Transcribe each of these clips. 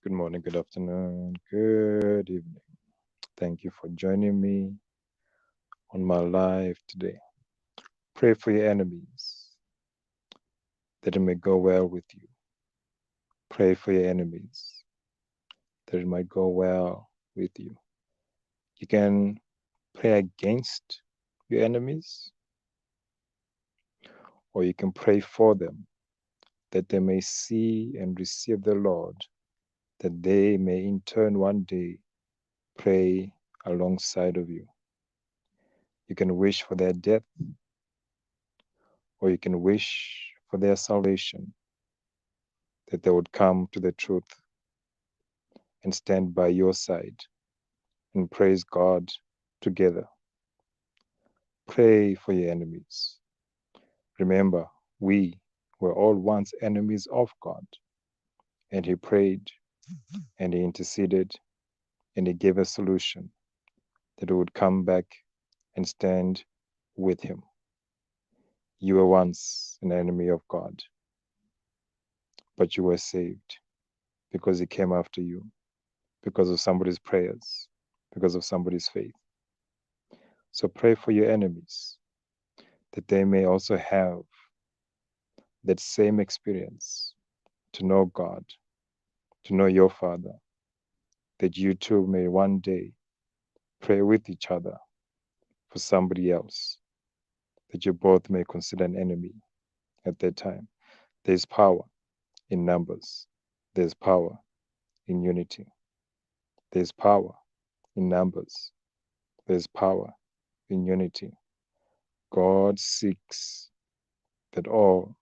Good morning, good afternoon, good evening. Thank you for joining me on my live today. Pray for your enemies that it may go well with you. Pray for your enemies that it might go well with you. You can pray against your enemies, or you can pray for them that they may see and receive the Lord, that they may in turn one day pray alongside of you. You can wish for their death, or you can wish for their salvation, that they would come to the truth and stand by your side and praise God together. Pray for your enemies. Remember, we were all once enemies of God, and He prayed and He interceded and He gave a solution that we would come back and stand with Him. You were once an enemy of God, but you were saved because He came after you, because of somebody's prayers, because of somebody's faith. So pray for your enemies that they may also have that same experience to know God, to know your Father, that you too may one day pray with each other for somebody else, that you both may consider an enemy at that time. There's power in numbers, there's power in unity, there's power in numbers, there's power in unity. God seeks that all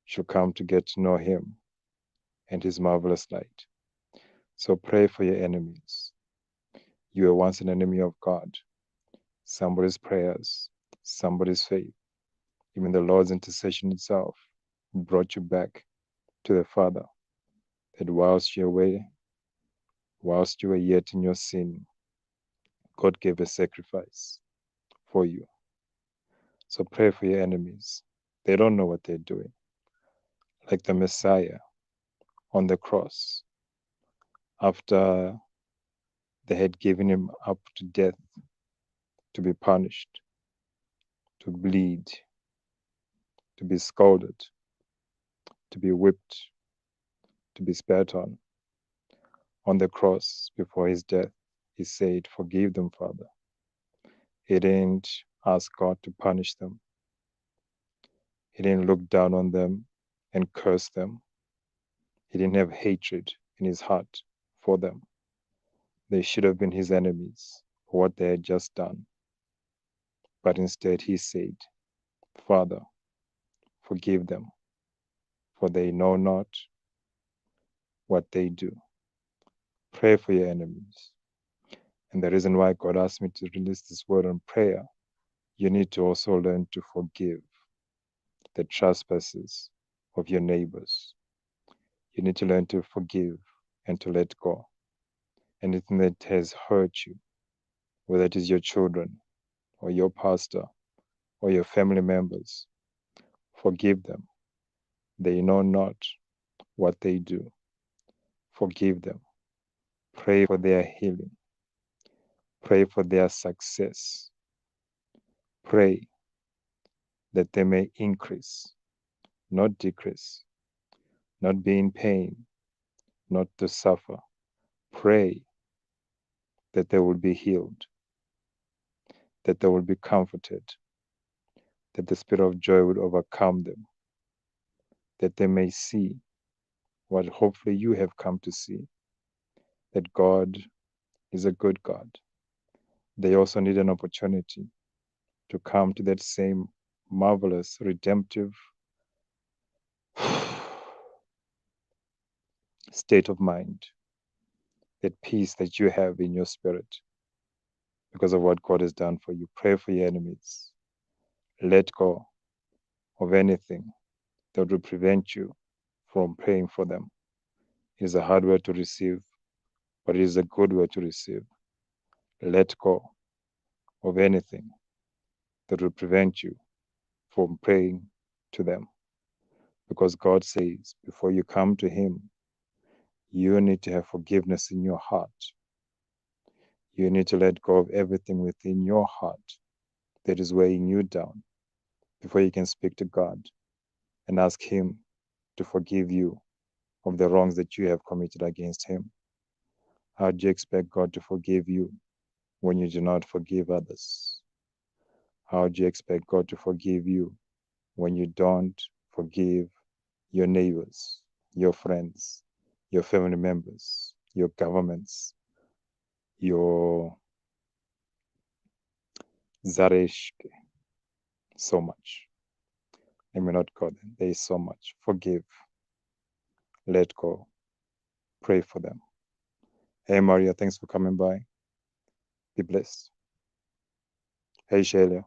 should come to get to know Him and His marvelous light. So pray for your enemies. You were once an enemy of God. Somebody's prayers, somebody's faith, even the Lord's intercession itself brought you back to the Father. That whilst you were yet in your sin, God gave a sacrifice for you. So pray for your enemies. They don't know what they're doing. Like the Messiah on the cross, after they had given him up to death, to be punished, to bleed, to be scalded, to be whipped, to be spat on the cross before his death, he said, "Forgive them, Father." He didn't ask God to punish them. He didn't look down on them and curse them. He didn't have hatred in his heart for them. They should have been his enemies for what they had just done. But instead he said, "Father, forgive them, for they know not what they do." Pray for your enemies. And the reason why God asked me to release this word on prayer, you need to also learn to forgive the trespasses of your neighbors. You need to learn to forgive and to let go. Anything that has hurt you, whether it is your children or your pastor or your family members, forgive them. They know not what they do. Forgive them. Pray for their healing. Pray for their success. Pray that they may increase, not decrease, not be in pain, not to suffer. Pray that they will be healed, that they will be comforted, that the spirit of joy would overcome them, that they may see what hopefully you have come to see, that God is a good God. They also need an opportunity to come to that same marvelous, redemptive state of mind, that peace that you have in your spirit because of what God has done for you. Pray for your enemies. Let go of anything that will prevent you from praying for them. It is a hard word to receive, but it is a good word to receive. Let go of anything that will prevent you from praying to them. Because God says, before you come to Him, You need to have forgiveness in your heart. You need to let go of everything within your heart that is weighing you down before you can speak to God and ask Him to forgive you of the wrongs that you have committed against Him. How do you expect God to forgive you when you do not forgive others? How do you expect God to forgive you when you don't forgive your neighbors, your friends, your family members, your governments, your Zareshke? So much. Let me not go there. There is so much. Forgive. Let go. Pray for them. Hey, Maria, thanks for coming by. Be blessed. Hey, Sheila.